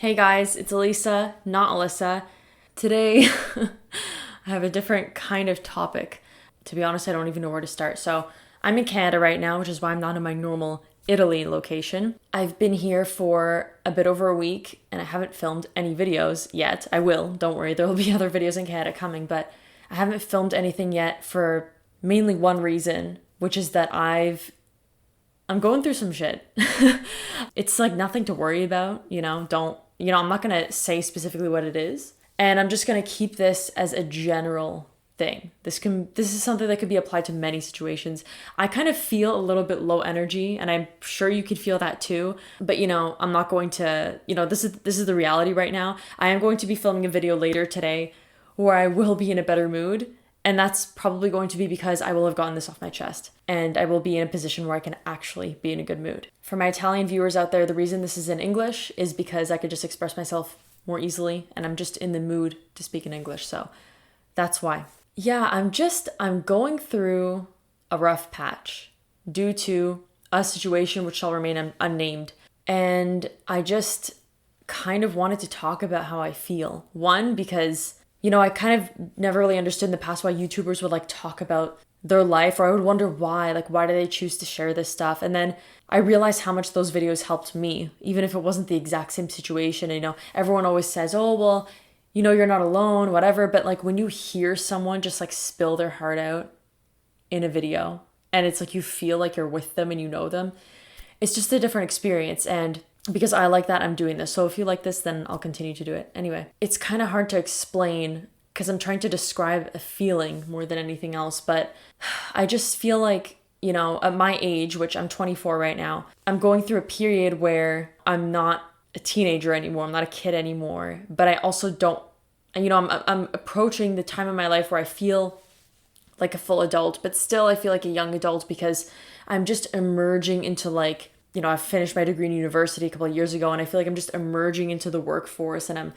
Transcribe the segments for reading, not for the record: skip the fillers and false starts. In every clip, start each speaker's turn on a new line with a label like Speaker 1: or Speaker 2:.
Speaker 1: Hey guys, it's Elisa, not Alyssa. Today, I have a different kind of topic. To be honest, I don't even know where to start. So, I'm in Canada right now, which is why I'm not in my normal Italy location. I've been here for a bit over a week and I haven't filmed any videos yet. I will, don't worry, there will be other videos in Canada coming, but I haven't filmed anything yet for mainly one reason, which is that I'm going through some shit. It's like nothing to worry about, I'm not going to say specifically what it is. And I'm just going to keep this as a general thing. This is something that could be applied to many situations. I kind of feel a little bit low energy, and I'm sure you could feel that too. But I'm not going to, this is the reality right now. I am going to be filming a video later today where I will be in a better mood. And that's probably going to be because I will have gotten this off my chest and I will be in a position where I can actually be in a good mood. For my Italian viewers out there, the reason this is in English is because I could just express myself more easily and I'm just in the mood to speak in English. So that's why. Yeah, I'm going through a rough patch due to a situation which shall remain unnamed. And I just kind of wanted to talk about how I feel. One, because I kind of never really understood in the past why YouTubers would talk about their life, or I would wonder why do they choose to share this stuff? And then I realized how much those videos helped me, even if it wasn't the exact same situation. And, everyone always says, oh, well, you're not alone, whatever. But when you hear someone just spill their heart out in a video and it's you feel like you're with them and you know them, it's just a different experience. And because I like that, I'm doing this. So if you like this, then I'll continue to do it. Anyway, it's kind of hard to explain because I'm trying to describe a feeling more than anything else. But I just feel like, at my age, which I'm 24 right now, I'm going through a period where I'm not a teenager anymore. I'm not a kid anymore. But I also don't, I'm approaching the time in my life where I feel like a full adult, but still I feel like a young adult because I'm just emerging into I finished my degree in university a couple of years ago and I feel like I'm just emerging into the workforce and I'm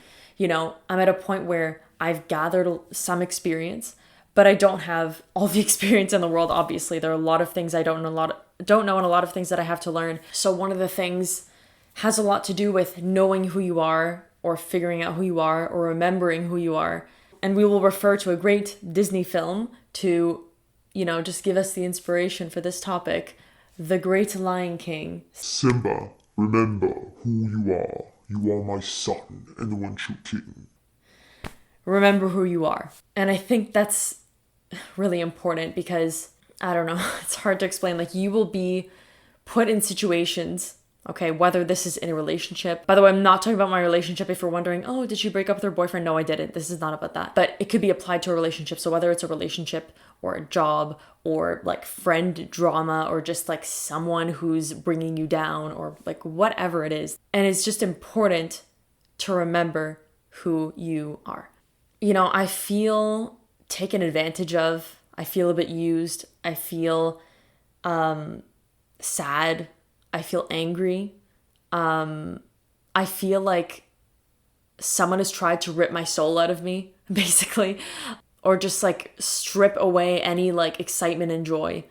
Speaker 1: at a point where I've gathered some experience, but I don't have all the experience in the world. Obviously, there are a lot of things I don't know and a lot of things that I have to learn. So one of the things has a lot to do with knowing who you are or figuring out who you are or remembering who you are. And we will refer to a great Disney film to, just give us the inspiration for this topic. The Great Lion King.
Speaker 2: Simba, remember who you are. You are my son and the one true king.
Speaker 1: Remember who you are. And I think that's really important because, I don't know, it's hard to explain. You will be put in situations, okay, whether this is in a relationship. By the way, I'm not talking about my relationship if you're wondering, oh, did she break up with her boyfriend? No, I didn't. This is not about that. But it could be applied to a relationship. So whether it's a relationship or a job or friend drama or just someone who's bringing you down or whatever it is. And it's just important to remember who you are. I feel taken advantage of. I feel a bit used. I feel sad. I feel angry. I feel like someone has tried to rip my soul out of me, basically, or just strip away any excitement and joy.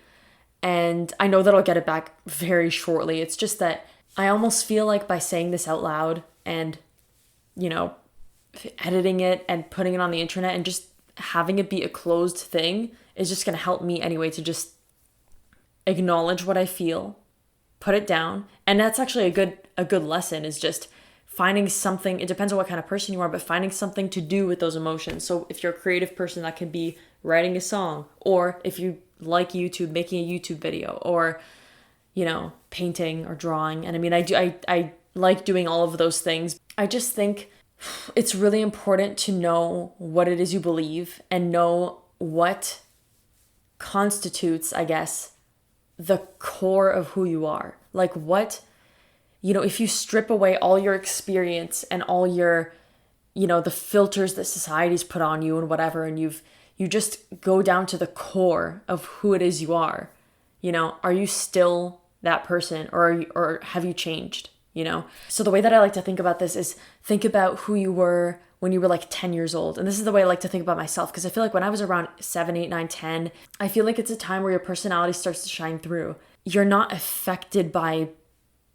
Speaker 1: And I know that I'll get it back very shortly. It's just that I almost feel like by saying this out loud and, editing it and putting it on the internet and just having it be a closed thing is just going to help me anyway to just acknowledge what I feel, put it down. And that's actually a good lesson is just finding something. It depends on what kind of person you are, but finding something to do with those emotions. So if you're a creative person, that could be writing a song, or if you like YouTube, making a YouTube video, or, painting or drawing. And I mean, I like doing all of those things. I just think it's really important to know what it is you believe and know what constitutes, I guess, the core of who you are. If you strip away all your experience and all your, the filters that society's put on you and whatever, and you just go down to the core of who it is you are, are you still that person or have you changed? So the way that I like to think about this is think about who you were when you were 10 years old. And this is the way I like to think about myself, because I feel like when I was around 7, 8, 9, 10, I feel like it's a time where your personality starts to shine through. You're not affected by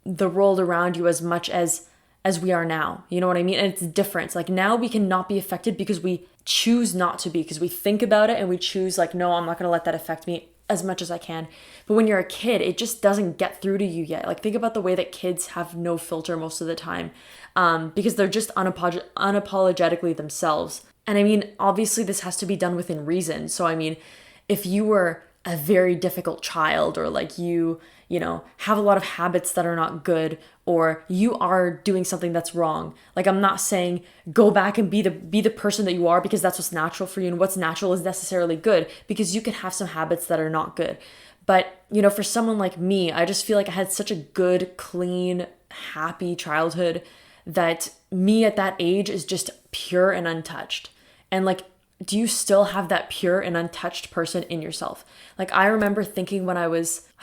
Speaker 1: the world around you as much as as we are now. You know what I mean? And it's different. Like now we cannot be affected because we choose not to be, because we think about it and we choose like, no, I'm not going to let that affect me as much as I can. But when you're a kid, it just doesn't get through to you yet. Like think about the way that kids have no filter most of the time, because they're just unapologetically themselves. And I mean, obviously this has to be done within reason. So I mean, if you were a very difficult child, or like you know, have a lot of habits that are not good, or you are doing something that's wrong. Like I'm not saying go back and be the person that you are, because that's what's natural for you, and what's natural is necessarily good, because you can have some habits that are not good. But, you know, for someone like me, I just feel like I had such a good, clean, happy childhood that me at that age is just pure and untouched. And like, do you still have that pure and untouched person in yourself? Like I remember thinking when I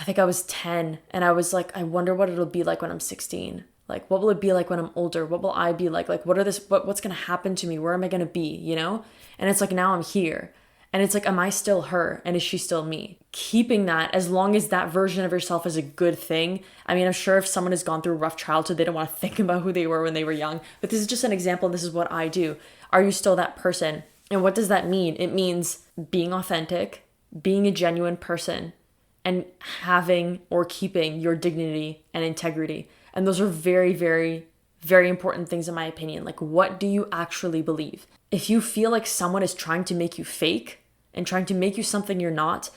Speaker 1: think I was 10, and I was like, I wonder what it'll be like when I'm 16. Like, what will it be like when I'm older? What will I be like? Like, what's going to happen to me? Where am I going to be? You know? And it's like, now I'm here. And it's like, am I still her? And is she still me? Keeping that, as long as that version of yourself is a good thing. I mean, I'm sure if someone has gone through a rough childhood, they don't want to think about who they were when they were young. But this is just an example, and this is what I do. Are you still that person? And what does that mean? It means being authentic, being a genuine person, and having or keeping your dignity and integrity. And those are very, very, very important things in my opinion. Like, what do you actually believe? If you feel like someone is trying to make you fake and trying to make you something you're not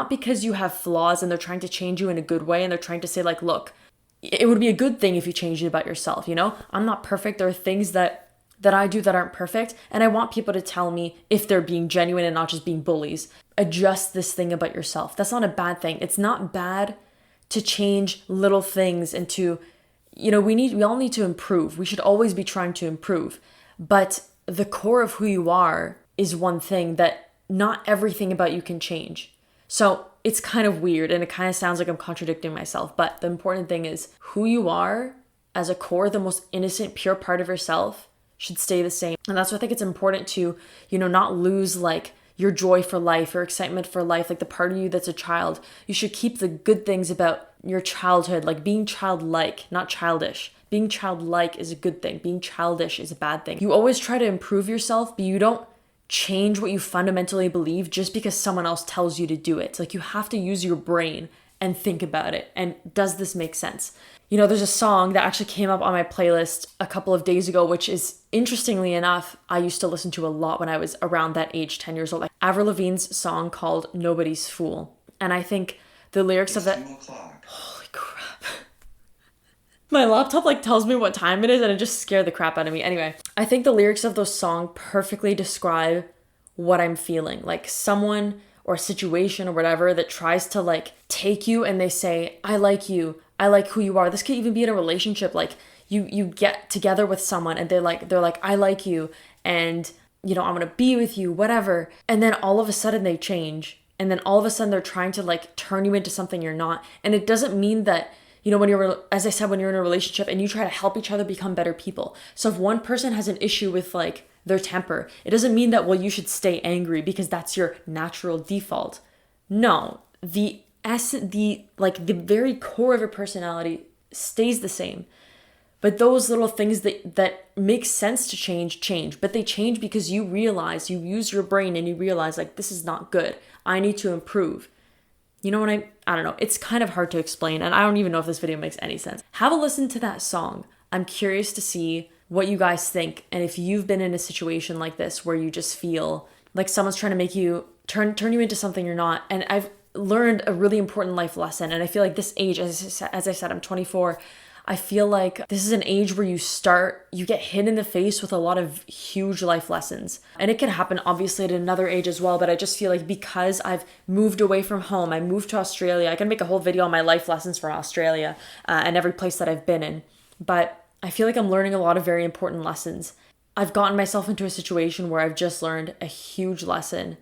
Speaker 1: because you have flaws and they're trying to change you in a good way, and they're trying to say like, look, it would be a good thing if you changed it about yourself, you know? I'm not perfect. There are things that I do that aren't perfect. And I want people to tell me if they're being genuine and not just being bullies. Adjust this thing about yourself. That's not a bad thing. It's not bad to change little things and to, you know, we all need to improve. We should always be trying to improve. But the core of who you are is one thing that not everything about you can change. So it's kind of weird, and it kind of sounds like I'm contradicting myself. But the important thing is who you are as a core, the most innocent, pure part of yourself, should stay the same. And that's why I think it's important to, you know, not lose like your joy for life, your excitement for life, like the part of you that's a child. You should keep the good things about your childhood, like being childlike, not childish. Being childlike is a good thing. Being childish is a bad thing. You always try to improve yourself, but you don't change what you fundamentally believe just because someone else tells you to do it. It's like you have to use your brain and think about it. And does this make sense? You know, there's a song that actually came up on my playlist a couple of days ago, which is, interestingly enough, I used to listen to a lot when I was around that age, 10 years old. Like Avril Lavigne's song called Nobody's Fool. And I think the lyrics of that... Holy crap. My laptop like tells me what time it is, and it just scared the crap out of me. Anyway, I think the lyrics of those songs perfectly describe what I'm feeling. Like someone or a situation or whatever that tries to like take you and they say, I like you. I like who you are. This could even be in a relationship. Like you get together with someone and they're like, I like you, and you know, I'm going to be with you, whatever. And then all of a sudden they change. And then all of a sudden they're trying to like turn you into something you're not. And it doesn't mean that, you know, when you're, as I said, when you're in a relationship and you try to help each other become better people. So if one person has an issue with like their temper, it doesn't mean that, well, you should stay angry because that's your natural default. No, the very core of your personality stays the same. But those little things that make sense to change, but they change because you realize, you use your brain and you realize like, this is not good. I need to improve. You know what I don't know. It's kind of hard to explain, and I don't even know if this video makes any sense. Have a listen to that song. I'm curious to see what you guys think, and if you've been in a situation like this where you just feel like someone's trying to make you turn you into something you're not. And I've learned a really important life lesson, and I feel like this age, as I said, I'm 24. I feel like this is an age where you get hit in the face with a lot of huge life lessons. And it can happen obviously at another age as well, but I just feel like because I've moved away from home, I moved to Australia, I can make a whole video on my life lessons from Australia and every place that I've been in. But I feel like I'm learning a lot of very important lessons. I've gotten myself into a situation where I've just learned a huge lesson.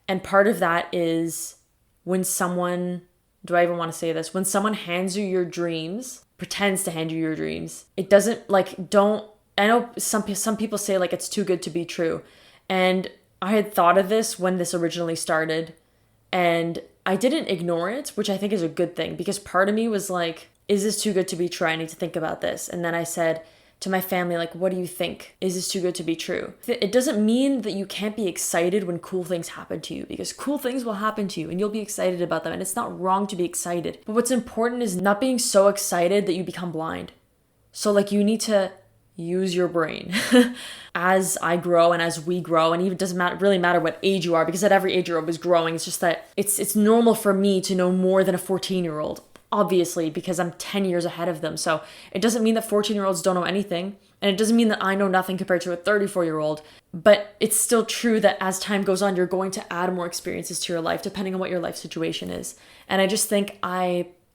Speaker 1: And part of that is when someone, do I even want to say this? When someone hands you your dreams, pretends to hand you your dreams, it doesn't I know some people say like it's too good to be true. And I had thought of this when this originally started, and I didn't ignore it, which I think is a good thing, because part of me was like, is this too good to be true? I need to think about this. And then I said, to my family, like, what do you think? Is this too good to be true? It doesn't mean that you can't be excited when cool things happen to you, because cool things will happen to you and you'll be excited about them. And it's not wrong to be excited. But what's important is not being so excited that you become blind. So like, you need to use your brain. As I grow and as we grow, and even doesn't really matter what age you are, because at every age you're always growing. It's just that it's normal for me to know more than a 14-year-old, obviously, because I'm 10 years ahead of them. So it doesn't mean that 14-year-olds don't know anything. And it doesn't mean that I know nothing compared to a 34-year-old. But it's still true that as time goes on, you're going to add more experiences to your life, depending on what your life situation is. And I just think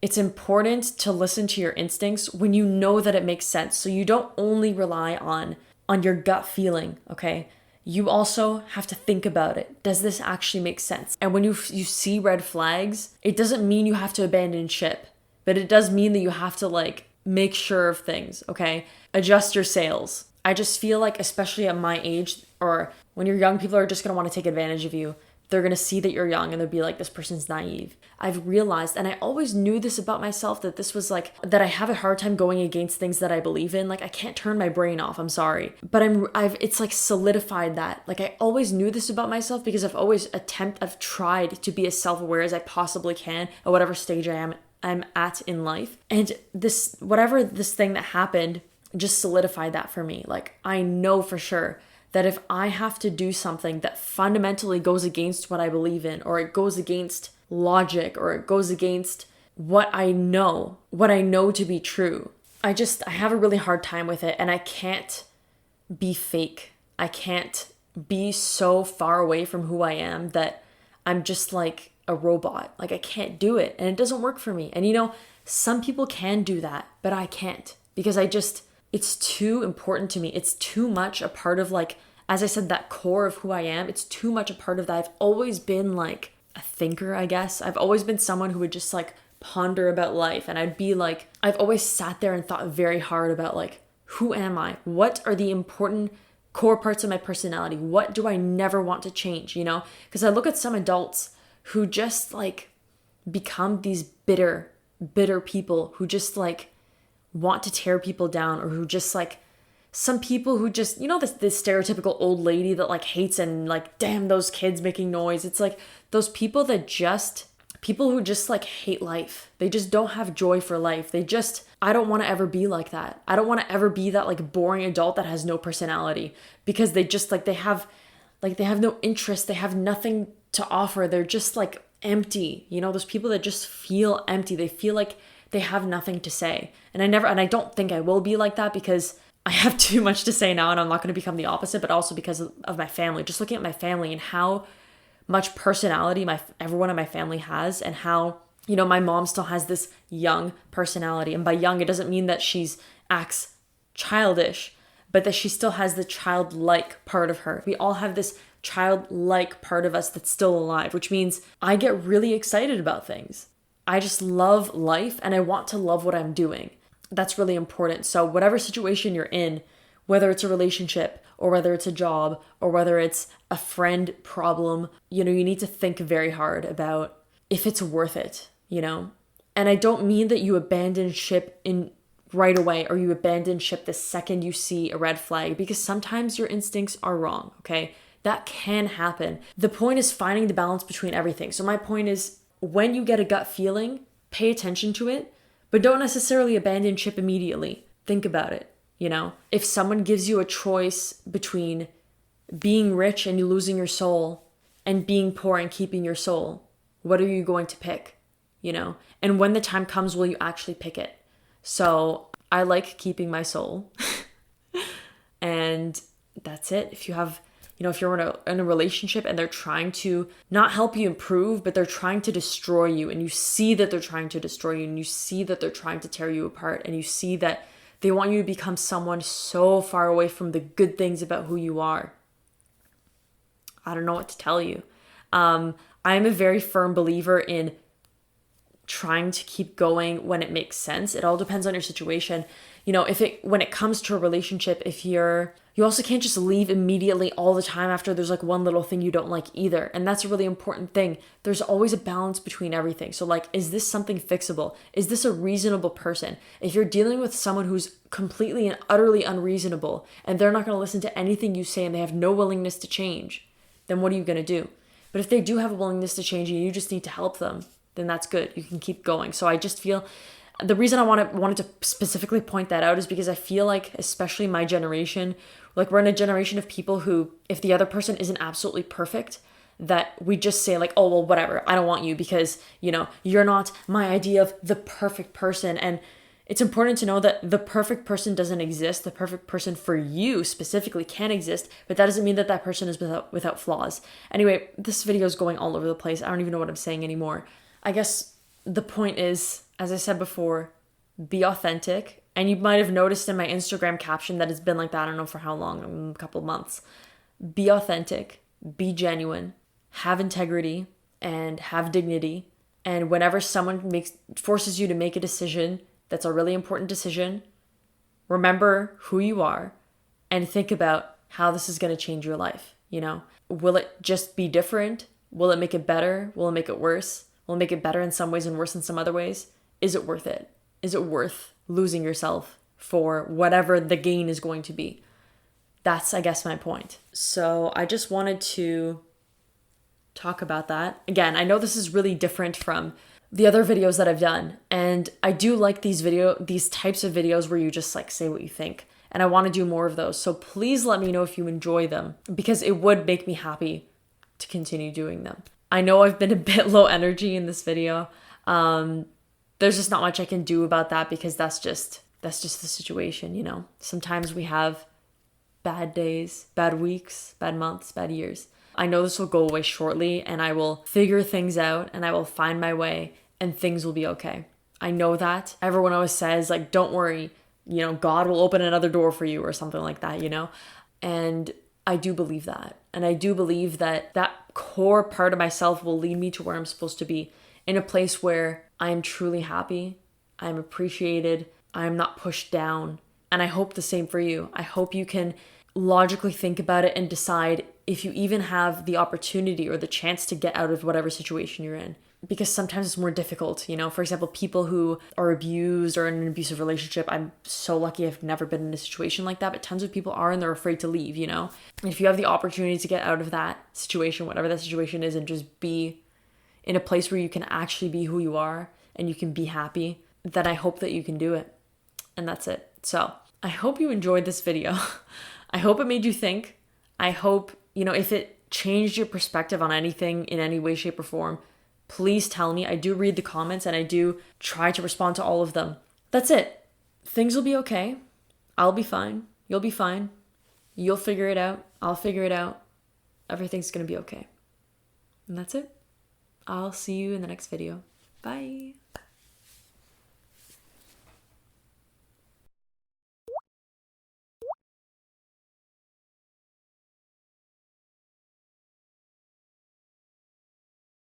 Speaker 1: it's important to listen to your instincts when you know that it makes sense. So you don't only rely on your gut feeling, okay? You also have to think about it. Does this actually make sense? And when you see red flags, it doesn't mean you have to abandon ship, but it does mean that you have to like make sure of things, okay? Adjust your sails. I just feel like, especially at my age, or when you're young, people are just gonna want to take advantage of you. They're gonna see that you're young and they'll be like, this person's naive. I've realized, and I always knew this about myself, that this was like, that I have a hard time going against things that I believe in. Like, I can't turn my brain off, I'm sorry. But it's like solidified that. Like, I always knew this about myself because I've tried to be as self-aware as I possibly can at whatever stage I'm at in life. And this thing that happened just solidified that for me. Like, I know for sure that if I have to do something that fundamentally goes against what I believe in, or it goes against logic, or it goes against what I know to be true, I have a really hard time with it. And I can't be fake. I can't be so far away from who I am that I'm just like a robot. Like, I can't do it, and it doesn't work for me. And some people can do that, but I can't, because it's too important to me. It's too much a part of, like, as I said, that core of who I am. It's too much a part of that. I've always been like a thinker, I guess. I've always been someone who would just like ponder about life. And I've always sat there and thought very hard about like, who am I? What are the important core parts of my personality? What do I never want to change, Because I look at some adults who just like become these bitter people who just like want to tear people down, or who just like, some people who just, this stereotypical old lady that like hates and like, damn, those kids making noise. It's like those people who just like hate life. They just don't have joy for life. I don't want to ever be like that. I don't want to ever be that like boring adult that has no personality, because they just like, they have no interest. They have nothing to offer. They're just like empty. Those people that just feel empty. They feel like they have nothing to say. And I don't think I will be like that, because I have too much to say now, and I'm not going to become the opposite, but also because of my family. Just looking at my family and how much personality everyone in my family has, and how, my mom still has this young personality. And by young, it doesn't mean that acts childish, but that she still has the childlike part of her. We all have this childlike part of us that's still alive, which means I get really excited about things. I just love life, and I want to love what I'm doing. That's really important. So whatever situation you're in, whether it's a relationship, or whether it's a job, or whether it's a friend problem, you need to think very hard about if it's worth it, And I don't mean that you abandon ship right away, or you abandon ship the second you see a red flag, because sometimes your instincts are wrong, okay? That can happen. The point is finding the balance between everything. So my point is, when you get a gut feeling, pay attention to it, but don't necessarily abandon ship immediately. Think about it, If someone gives you a choice between being rich and you losing your soul, and being poor and keeping your soul, what are you going to pick, And when the time comes, will you actually pick it? So I like keeping my soul. And that's it. If you're in a relationship and they're trying to not help you improve, but they're trying to destroy you, and you see that they're trying to destroy you, and you see that they're trying to tear you apart, and you see that they want you to become someone so far away from the good things about who you are, I don't know what to tell you. I am a very firm believer in trying to keep going when it makes sense. It all depends on your situation. You know, when it comes to a relationship, you also can't just leave immediately all the time after there's like one little thing you don't like either. And that's a really important thing. There's always a balance between everything. So like, is this something fixable? Is this a reasonable person? If you're dealing with someone who's completely and utterly unreasonable and they're not going to listen to anything you say and they have no willingness to change, then what are you going to do? But if they do have a willingness to change and you just need to help them, then that's good. You can keep going. So I just feel the reason I wanted to specifically point that out is because I feel like, especially my generation, like we're in a generation of people who, if the other person isn't absolutely perfect, that we just say like, oh, well, whatever, I don't want you because, you know, you're not my idea of the perfect person. And it's important to know that the perfect person doesn't exist. The perfect person for you specifically can exist, but that doesn't mean that that person is without flaws. Anyway, this video is going all over the place. I don't even know what I'm saying anymore. I guess the point is, as I said before, be authentic. And you might have noticed in my Instagram caption that it's been like that, I don't know for how long, a couple of months. Be authentic, be genuine, have integrity, and have dignity. And whenever someone forces you to make a decision that's a really important decision, remember who you are and think about how this is going to change your life. You know, will it just be different? Will it make it better? Will it make it worse? Will it make it better in some ways and worse in some other ways? Is it worth it? Is it worth losing yourself for whatever the gain is going to be? That's, I guess, my point. So I just wanted to talk about that. Again, I know this is really different from the other videos that I've done. And I do like these types of videos where you just like say what you think. And I want to do more of those. So please let me know if you enjoy them, because it would make me happy to continue doing them. I know I've been a bit low energy in this video. There's just not much I can do about that, because that's just the situation, you know. Sometimes we have bad days, bad weeks, bad months, bad years. I know this will go away shortly, and I will figure things out and I will find my way and things will be okay. I know that. Everyone always says like, don't worry, you know, God will open another door for you or something like that, you know. And I do believe that. And I do believe that that core part of myself will lead me to where I'm supposed to be, in a place where I am truly happy, I'm appreciated, I'm not pushed down. And I hope the same for you. I hope you can logically think about it and decide if you even have the opportunity or the chance to get out of whatever situation you're in. Because sometimes it's more difficult, you know. For example, people who are abused or in an abusive relationship, I'm so lucky I've never been in a situation like that, but tons of people are, and they're afraid to leave, you know. And if you have the opportunity to get out of that situation, whatever that situation is, and just be in a place where you can actually be who you are and you can be happy, then I hope that you can do it. And that's it. So I hope you enjoyed this video. I hope it made you think. I hope, you know, if it changed your perspective on anything in any way, shape, or form, please tell me. I do read the comments and I do try to respond to all of them. That's it. Things will be okay. I'll be fine. You'll be fine. You'll figure it out. I'll figure it out. Everything's going to be okay. And that's it. I'll see you in the next video. Bye.